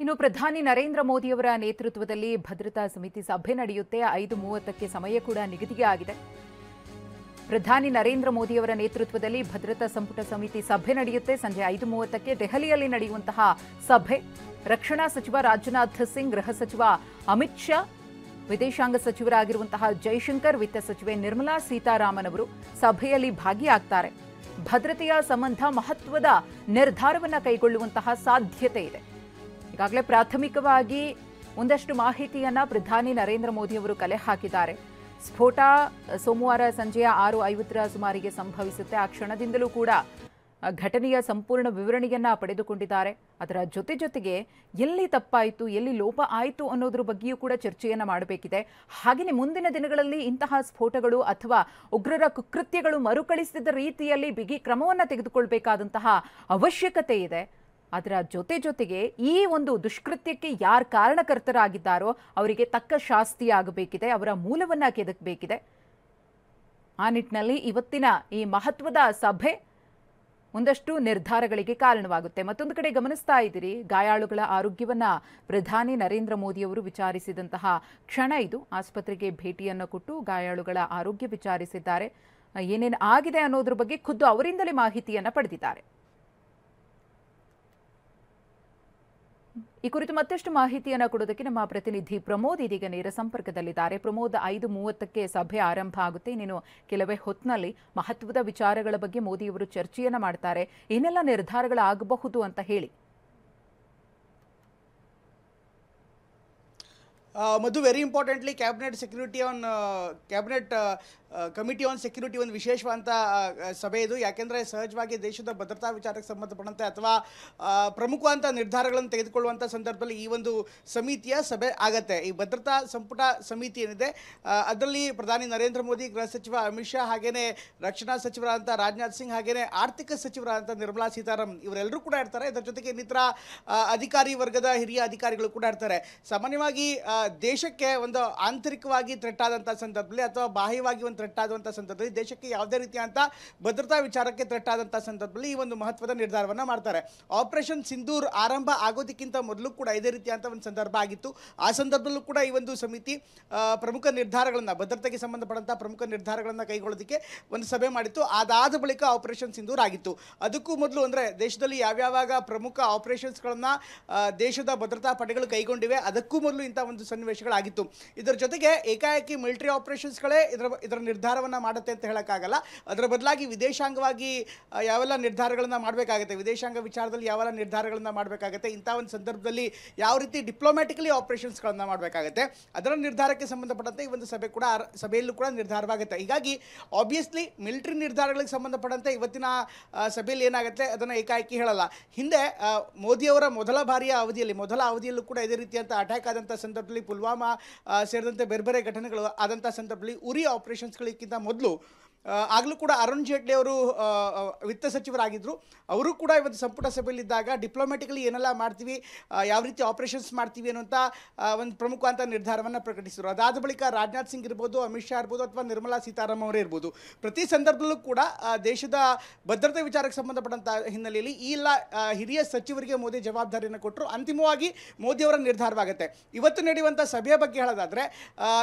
ಇನ್ನು ಪ್ರಧಾನಿ ನರೇಂದ್ರ ಮೋದಿಯವರ ನೇತೃತ್ವದಲ್ಲಿ ಭದ್ರತಾ ಸಮಿತಿ ಸಭೆ ನಡೆಯುತ್ತೆ. 5:30ಕ್ಕೆ ಸಮಯ ಕೂಡ ನಿಗದಿಗೆ ಆಗಿದೆ. ಪ್ರಧಾನಿ ನರೇಂದ್ರ ಮೋದಿಯವರ ನೇತೃತ್ವದಲ್ಲಿ ಭದ್ರತಾ ಸಂಪುಟ ಸಮಿತಿ ಸಭೆ ನಡೆಯುತ್ತೆ. ಸಂಜೆ 5:30ಕ್ಕೆ ದೆಹಲಿಯಲ್ಲಿ ನಡೆಯುವಂತಹ ಸಭೆ ರಕ್ಷಣಾ ಸಚಿವ ರಾಜನಾಥ್ ಸಿಂಗ್, ಗೃಹ ಸಚಿವ ಅಮಿತ್ ಶಾ, ವಿದೇಶಾಂಗ ಸಚಿವರಾಗಿರುವಂತಹ ಜೈಶಂಕರ್, ವಿತ್ತ ಸಚಿವೆ ನಿರ್ಮಲಾ ಸೀತಾರಾಮನ್ ಅವರು ಸಭೆಯಲ್ಲಿ ಭಾಗಿಯಾಗ್ತಾರೆ. ಭದ್ರತೆಯ ಸಂಬಂಧ ಮಹತ್ವದ ನಿರ್ಧಾರವನ್ನು ಕೈಗೊಳ್ಳುವಂತಹ ಸಾಧ್ಯತೆ ಇದೆ. ಈಗಾಗಲೇ ಪ್ರಾಥಮಿಕವಾಗಿ ಒಂದಷ್ಟು ಮಾಹಿತಿಯನ್ನ ಪ್ರಧಾನಿ ನರೇಂದ್ರ ಮೋದಿ ಅವರು ಕಲೆ ಹಾಕಿದ್ದಾರೆ. ಸ್ಫೋಟ ಸೋಮವಾರ ಸಂಜೆಯ 6:50 ಸುಮಾರಿಗೆ ಸಂಭವಿಸುತ್ತೆ. ಆ ಕ್ಷಣದಿಂದಲೂ ಕೂಡ ಘಟನೆಯ ಸಂಪೂರ್ಣ ವಿವರಣೆಯನ್ನ ಪಡೆದುಕೊಂಡಿದ್ದಾರೆ. ಅದರ ಜೊತೆಗೆ ಎಲ್ಲಿ ತಪ್ಪಾಯಿತು, ಎಲ್ಲಿ ಲೋಪ ಆಯಿತು ಅನ್ನೋದ್ರ ಬಗ್ಗೆಯೂ ಕೂಡ ಚರ್ಚೆಯನ್ನ ಮಾಡಬೇಕಿದೆ. ಹಾಗೆಯೇ ಮುಂದಿನ ದಿನಗಳಲ್ಲಿ ಇಂತಹ ಸ್ಫೋಟಗಳು ಅಥವಾ ಉಗ್ರರ ಕುಕೃತ್ಯಗಳು ಮರುಕಳಿಸಿದ ರೀತಿಯಲ್ಲಿ ಬಿಗಿ ಕ್ರಮವನ್ನು ತೆಗೆದುಕೊಳ್ಬೇಕಾದಂತಹ ಅವಶ್ಯಕತೆ ಇದೆ. ಅದರ ಜೊತೆಗೆ ಈ ಒಂದು ದುಷ್ಕೃತ್ಯಕ್ಕೆ ಯಾರು ಕಾರಣಕರ್ತರಾಗಿದ್ದಾರೋ ಅವರಿಗೆ ತಕ್ಕ ಶಾಸ್ತಿ ಆಗಬೇಕಿದೆ, ಅವರ ಮೂಲವನ್ನ ಕೆದಕಬೇಕಿದೆ. ಆ ನಿಟ್ಟಿನಲ್ಲಿ ಇವತ್ತಿನ ಈ ಮಹತ್ವದ ಸಭೆ ಒಂದಷ್ಟು ನಿರ್ಧಾರಗಳಿಗೆ ಕಾರಣವಾಗುತ್ತೆ. ಮತ್ತೊಂದು ಕಡೆ ಗಮನಿಸ್ತಾ ಇದ್ದೀರಿ, ಗಾಯಾಳುಗಳ ಆರೋಗ್ಯವನ್ನ ಪ್ರಧಾನಿ ನರೇಂದ್ರ ಮೋದಿ ಅವರು ವಿಚಾರಿಸಿದಂತಹ ಕ್ಷಣ ಇದು. ಆಸ್ಪತ್ರೆಗೆ ಭೇಟಿಯನ್ನು ಕೊಟ್ಟು ಗಾಯಾಳುಗಳ ಆರೋಗ್ಯ ವಿಚಾರಿಸಿದ್ದಾರೆ. ಏನೇನು ಆಗಿದೆ ಅನ್ನೋದ್ರ ಬಗ್ಗೆ ಖುದ್ದು ಅವರಿಂದಲೇ ಮಾಹಿತಿಯನ್ನ ಪಡೆದಿದ್ದಾರೆ. ಈ ಕುರಿತು ಮತ್ತಷ್ಟು ಮಾಹಿತಿಯನ್ನು ಕೊಡೋದಕ್ಕೆ ನಮ್ಮ ಪ್ರತಿನಿಧಿ ಪ್ರಮೋದ್ ಇದೀಗ ನೇರ ಸಂಪರ್ಕದಲ್ಲಿದ್ದಾರೆ. ಪ್ರಮೋದ್, 5:30ಕ್ಕೆ ಸಭೆ ಆರಂಭ ಆಗುತ್ತೆ. ಇನ್ನೇನು ಕೆಲವೇ ಹೊತ್ತಿನಲ್ಲಿ ಮಹತ್ವದ ವಿಚಾರಗಳ ಬಗ್ಗೆ ಮೋದಿಯವರು ಚರ್ಚೆಯನ್ನ ಮಾಡ್ತಾರೆ. ಏನೆಲ್ಲ ನಿರ್ಧಾರಗಳಾಗಬಹುದು ಅಂತ ಹೇಳಿ. Madhu, very importantly cabinet security on cabinet committee on security ಒಂದು ವಿಶೇಷವಾದಂಥ ಸಭೆ ಇದು. ಯಾಕೆಂದರೆ ಸಹಜವಾಗಿ ದೇಶದ ಭದ್ರತಾ ವಿಚಾರಕ್ಕೆ ಸಂಬಂಧಪಟ್ಟಂತೆ ಅಥವಾ ಪ್ರಮುಖವಾದಂಥ ನಿರ್ಧಾರಗಳನ್ನು ತೆಗೆದುಕೊಳ್ಳುವಂಥ ಸಂದರ್ಭದಲ್ಲಿ ಈ ಒಂದು ಸಮಿತಿಯ ಸಭೆ ಆಗತ್ತೆ. ಈ ಭದ್ರತಾ ಸಂಪುಟ ಸಮಿತಿ ಏನಿದೆ ಅದರಲ್ಲಿ ಪ್ರಧಾನಿ ನರೇಂದ್ರ ಮೋದಿ, ಗೃಹ ಸಚಿವ ಅಮಿತ್ ಶಾ, ಹಾಗೆಯೇ ರಕ್ಷಣಾ ಸಚಿವರಾದಂಥ ರಾಜನಾಥ್ ಸಿಂಗ್, ಹಾಗೆಯೇ ಆರ್ಥಿಕ ಸಚಿವರಾದಂಥ ನಿರ್ಮಲಾ ಸೀತಾರಾಮನ್ ಇವರೆಲ್ಲರೂ ಕೂಡ ಇರ್ತಾರೆ. ಇದರ ಜೊತೆಗೆ ಇನ್ನಿತರ ಅಧಿಕಾರಿ ವರ್ಗದ ಹಿರಿಯ ಅಧಿಕಾರಿಗಳು ಕೂಡ ಇರ್ತಾರೆ. ಸಾಮಾನ್ಯವಾಗಿ ದೇಶಕ್ಕೆ ಒಂದು ಆಂತರಿಕವಾಗಿ ಥ್ರೆಟ್ ಆದಂಥ ಸಂದರ್ಭದಲ್ಲಿ ಅಥವಾ ಬಾಹ್ಯವಾಗಿ ಒಂದು ಥ್ರೆಟ್ ಆದಂಥ ಸಂದರ್ಭದಲ್ಲಿ, ದೇಶಕ್ಕೆ ಯಾವುದೇ ರೀತಿಯಂಥ ಭದ್ರತಾ ವಿಚಾರಕ್ಕೆ ಥ್ರೆಟ್ ಆದಂಥ ಸಂದರ್ಭದಲ್ಲಿ ಈ ಒಂದು ಮಹತ್ವದ ನಿರ್ಧಾರವನ್ನು ಮಾಡ್ತಾರೆ. ಆಪರೇಷನ್ ಸಿಂಧೂರ್ ಆರಂಭ ಆಗೋದಕ್ಕಿಂತ ಮೊದಲು ಕೂಡ ಇದೇ ರೀತಿಯಂಥ ಒಂದು ಸಂದರ್ಭ ಆಗಿತ್ತು. ಆ ಸಂದರ್ಭದಲ್ಲೂ ಕೂಡ ಈ ಒಂದು ಸಮಿತಿ ಪ್ರಮುಖ ನಿರ್ಧಾರಗಳನ್ನು, ಭದ್ರತೆಗೆ ಸಂಬಂಧಪಟ್ಟಂಥ ಪ್ರಮುಖ ನಿರ್ಧಾರಗಳನ್ನು ಕೈಗೊಳ್ಳೋದಕ್ಕೆ ಒಂದು ಸಭೆ ಮಾಡಿತ್ತು. ಅದಾದ ಬಳಿಕ ಆಪರೇಷನ್ ಸಿಂಧೂರ್ ಆಗಿತ್ತು. ಅದಕ್ಕೂ ಮೊದಲು ಅಂದರೆ ದೇಶದಲ್ಲಿ ಯಾವ್ಯಾವಾಗ ಪ್ರಮುಖ ಆಪರೇಷನ್ಸ್ಗಳನ್ನು ದೇಶದ ಭದ್ರತಾ ಪಡೆಗಳು ಕೈಗೊಂಡಿವೆ ಅದಕ್ಕೂ ಮೊದಲು ಇಂಥ ಒಂದು ಸನ್ನಿವೇಶಗಳಾಗಿತ್ತು. ಇದರ ಜೊತೆಗೆ ಏಕಾಏಕಿ ಮಿಲಿಟರಿ ಆಪರೇಷನ್ಸ್ಗಳೇ ಇದರ ನಿರ್ಧಾರವನ್ನು ಮಾಡುತ್ತೆ ಅಂತ ಹೇಳೋಕ್ಕಾಗಲ್ಲ. ಅದರ ಬದಲಾಗಿ ವಿದೇಶಾಂಗವಾಗಿ ಯಾವೆಲ್ಲ ನಿರ್ಧಾರಗಳನ್ನು ಮಾಡಬೇಕಾಗುತ್ತೆ, ವಿದೇಶಾಂಗ ವಿಚಾರದಲ್ಲಿ ಯಾವೆಲ್ಲ ನಿರ್ಧಾರಗಳನ್ನು ಮಾಡಬೇಕಾಗುತ್ತೆ, ಇಂಥ ಒಂದು ಸಂದರ್ಭದಲ್ಲಿ ಯಾವ ರೀತಿ ಡಿಪ್ಲೊಮ್ಯಾಟಿಕಲಿ ಆಪರೇಷನ್ಸ್ಗಳನ್ನು ಮಾಡಬೇಕಾಗುತ್ತೆ, ಅದರ ನಿರ್ಧಾರಕ್ಕೆ ಸಂಬಂಧಪಟ್ಟಂತೆ ಈ ಒಂದು ಸಭೆಯಲ್ಲೂ ಕೂಡ ನಿರ್ಧಾರವಾಗುತ್ತೆ. ಹೀಗಾಗಿ ಆಬ್ವಿಯಸ್ಲಿ ಮಿಲಿಟರಿ ನಿರ್ಧಾರಗಳಿಗೆ ಸಂಬಂಧಪಟ್ಟಂತೆ ಇವತ್ತಿನ ಸಭೆಯಲ್ಲಿ ಏನಾಗುತ್ತೆ ಅದನ್ನು ಏಕಾಏಕಿ ಹೇಳಲ್ಲ. ಹಿಂದೆ ಮೋದಿಯವರ ಮೊದಲ ಅವಧಿಯಲ್ಲೂ ಕೂಡ ಇದೇ ರೀತಿಯಂಥ ಅಟ್ಯಾಕ್ ಆದಂಥ ಸಂದರ್ಭದಲ್ಲಿ, ಪುಲ್ವಾಮಾ ಸೇರಿದಂತೆ ಬೇರೆ ಬೇರೆ ಘಟನೆಗಳು ಆದಂಥ ಸಂದರ್ಭದಲ್ಲಿ, ಉರಿ ಆಪರೇಷನ್ಸ್ಗಳಿಗಿಂತ ಮೊದಲು ಆಗಲೂ ಕೂಡ ಅರುಣ್ ಜೇಟ್ಲಿ ಅವರು ವಿತ್ತ ಸಚಿವರಾಗಿದ್ದರು. ಅವರು ಕೂಡ ಇವತ್ತು ಸಂಪುಟ ಸಭೆಯಲ್ಲಿದ್ದಾಗ ಡಿಪ್ಲೊಮ್ಯಾಟಿಕಲಿ ಏನೆಲ್ಲ ಮಾಡ್ತೀವಿ, ಯಾವ ರೀತಿ ಆಪರೇಷನ್ಸ್ ಮಾಡ್ತೀವಿ ಅನ್ನುವಂಥ ಒಂದು ಪ್ರಮುಖವಾದಂಥ ನಿರ್ಧಾರವನ್ನು ಪ್ರಕಟಿಸಿದರು. ಅದಾದ ಬಳಿಕ ರಾಜನಾಥ್ ಸಿಂಗ್ ಇರ್ಬೋದು, ಅಮಿತ್ ಶಾ ಇರ್ಬೋದು, ಅಥವಾ ನಿರ್ಮಲಾ ಸೀತಾರಾಮನ್ ಅವರೇ ಇರ್ಬೋದು, ಪ್ರತಿ ಸಂದರ್ಭದಲ್ಲೂ ಕೂಡ ದೇಶದ ಭದ್ರತೆ ವಿಚಾರಕ್ಕೆ ಸಂಬಂಧಪಟ್ಟಂಥ ಹಿನ್ನೆಲೆಯಲ್ಲಿ ಈ ಎಲ್ಲ ಹಿರಿಯ ಸಚಿವರಿಗೆ ಮೋದಿ ಜವಾಬ್ದಾರಿಯನ್ನು ಕೊಟ್ಟರು. ಅಂತಿಮವಾಗಿ ಮೋದಿಯವರ ನಿರ್ಧಾರವಾಗುತ್ತೆ. ಇವತ್ತು ನಡೆಯುವಂಥ ಸಭೆಯ ಬಗ್ಗೆ ಹೇಳೋದಾದರೆ,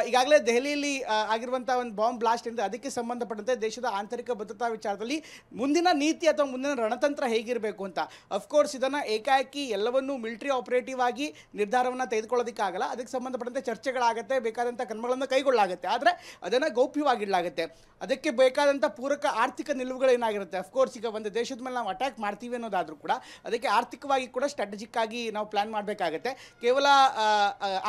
ಈಗಾಗಲೇ ದೆಹಲಿಯಲ್ಲಿ ಆಗಿರುವಂಥ ಒಂದು ಬಾಂಬ್ ಬ್ಲಾಸ್ಟ್ ಇಂದ ಅದಕ್ಕೆ ಸಂಬಂಧಪಟ್ಟಂತೆ ದೇಶದ ಆಂತರಿಕ ಭದ್ರತಾ ವಿಚಾರದಲ್ಲಿ ಮುಂದಿನ ನೀತಿ ಅಥವಾ ಮುಂದಿನ ರಣತಂತ್ರ ಹೇಗಿರಬೇಕು ಅಂತ, ಅಫ್ಕೋರ್ಸ್ ಇದನ್ನು ಏಕಾಏಕಿ ಎಲ್ಲವನ್ನೂ ಮಿಲಿಟರಿ ಆಪರೇಟಿವ್ ಆಗಿ ನಿರ್ಧಾರವನ್ನು ತೆಗೆದುಕೊಳ್ಳೋದಕ್ಕಾಗಲ್ಲ. ಅದಕ್ಕೆ ಸಂಬಂಧಪಟ್ಟಂತೆ ಚರ್ಚೆಗಳಾಗುತ್ತೆ, ಬೇಕಾದಂಥ ಕ್ರಮಗಳನ್ನು ಕೈಗೊಳ್ಳಲಾಗುತ್ತೆ. ಆದರೆ ಅದನ್ನು ಗೌಪ್ಯವಾಗಿಡಲಾಗುತ್ತೆ. ಅದಕ್ಕೆ ಬೇಕಾದಂಥ ಪೂರಕ ಆರ್ಥಿಕ ನಿಲುವುಗಳು ಏನಾಗಿರುತ್ತೆ, ಅಫ್ಕೋರ್ಸ್ ಈಗ ಒಂದು ದೇಶದ ಮೇಲೆ ನಾವು ಅಟ್ಯಾಕ್ ಮಾಡ್ತೀವಿ ಅನ್ನೋದಾದರೂ ಕೂಡ ಅದಕ್ಕೆ ಆರ್ಥಿಕವಾಗಿ ಕೂಡ ಸ್ಟ್ರಾಟಜಿಕ್ ಆಗಿ ನಾವು ಪ್ಲಾನ್ ಮಾಡಬೇಕಾಗತ್ತೆ. ಕೇವಲ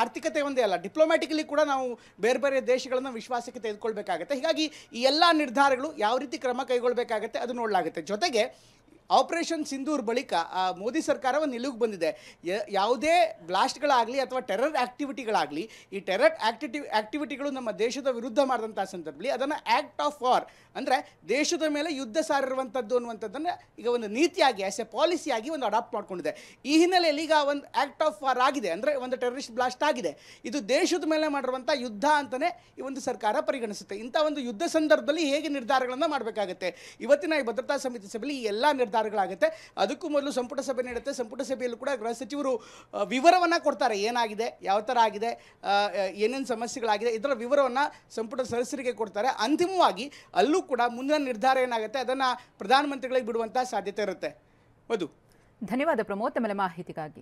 ಆರ್ಥಿಕತೆ ಒಂದೇ ಅಲ್ಲ, ಡಿಪ್ಲೊಮ್ಯಾಟಿಕಲಿ ಕೂಡ ನಾವು ಬೇರೆ ಬೇರೆ ದೇಶಗಳನ್ನು ವಿಶ್ವಾಸಕ್ಕೆ ತೆಗೆದುಕೊಳ್ಬೇಕಾಗತ್ತೆ. ಹೀಗಾಗಿ ಈ ಎಲ್ಲ ನಿರ್ಧಾರಗಳು ಯಾವ ರೀತಿ ಕ್ರಮ ಕೈಗೊಳ್ಳಬೇಕಾಗತ್ತೆ ಅದು ನೋಡಲಾಗುತ್ತೆ. ಜೊತೆಗೆ ಆಪರೇಷನ್ ಸಿಂಧೂರ್ ಬಳಿಕ ಮೋದಿ ಸರ್ಕಾರ ಒಂದು ನಿಲುವಿಗೆ ಬಂದಿದೆ. ಯಾವುದೇ ಬ್ಲಾಸ್ಟ್ಗಳಾಗಲಿ ಅಥವಾ ಟೆರರ್ ಆ್ಯಕ್ಟಿವಿಟಿಗಳಾಗಲಿ, ಈ ಟೆರರ್ ಆ್ಯಕ್ಟಿವಿಟಿಗಳು ನಮ್ಮ ದೇಶದ ವಿರುದ್ಧ ಮಾಡಿದಂಥ ಸಂದರ್ಭದಲ್ಲಿ ಅದನ್ನು ಆ್ಯಕ್ಟ್ ಆಫ್ ವಾರ್ ಅಂದರೆ ದೇಶದ ಮೇಲೆ ಯುದ್ಧ ಸಾರಿರುವಂಥದ್ದು ಅನ್ನುವಂಥದ್ದನ್ನು ಈಗ ಒಂದು ನೀತಿಯಾಗಿ ಆ್ಯಸ್ ಎ ಪಾಲಿಸಿಯಾಗಿ ಒಂದು ಅಡಾಪ್ಟ್ ಮಾಡ್ಕೊಂಡಿದೆ. ಈ ಹಿನ್ನೆಲೆಯಲ್ಲಿ ಈಗ ಒಂದು ಆ್ಯಕ್ಟ್ ಆಫ್ ವಾರ್ ಆಗಿದೆ, ಅಂದರೆ ಒಂದು ಟೆರರಿಸ್ಟ್ ಬ್ಲಾಸ್ಟ್ ಆಗಿದೆ. ಇದು ದೇಶದ ಮೇಲೆ ಮಾಡಿರುವಂಥ ಯುದ್ಧ ಅಂತಲೇ ಈ ಒಂದು ಸರ್ಕಾರ ಪರಿಗಣಿಸುತ್ತೆ. ಇಂಥ ಒಂದು ಯುದ್ಧ ಸಂದರ್ಭದಲ್ಲಿ ಹೇಗೆ ನಿರ್ಧಾರಗಳನ್ನು ಮಾಡಬೇಕಾಗುತ್ತೆ, ಇವತ್ತಿನ ಈ ಭದ್ರತಾ ಸಮಿತಿ ಸಭೆಯಲ್ಲಿ ಈ ಎಲ್ಲ ನಿರ್ಧಾರ ನಿರ್ಧಾರಗಳಾಗುತ್ತೆ. ಅದಕ್ಕೂ ಮೊದಲು ಸಂಪುಟ ಸಭೆ ನಡೆಯುತ್ತೆ. ಸಂಪುಟ ಸಭೆಯಲ್ಲೂ ಕೂಡ ಗೃಹ ಸಚಿವರು ವಿವರವನ್ನು ಕೊಡ್ತಾರೆ, ಏನಾಗಿದೆ, ಯಾವ ಥರ ಆಗಿದೆ, ಏನೇನು ಸಮಸ್ಯೆಗಳಾಗಿದೆ, ಇದರ ವಿವರವನ್ನು ಸಂಪುಟ ಸದಸ್ಯರಿಗೆ ಕೊಡ್ತಾರೆ. ಅಂತಿಮವಾಗಿ ಅಲ್ಲೂ ಕೂಡ ಮುಂದಿನ ನಿರ್ಧಾರ ಏನಾಗುತ್ತೆ ಅದನ್ನು ಪ್ರಧಾನಮಂತ್ರಿಗಳಿಗೆ ಬಿಡುವಂಥ ಸಾಧ್ಯತೆ ಇರುತ್ತೆ. ಮಧು. ಧನ್ಯವಾದ ಪ್ರಮೋದ್, ತಮ್ಮ ಮಾಹಿತಿಗಾಗಿ.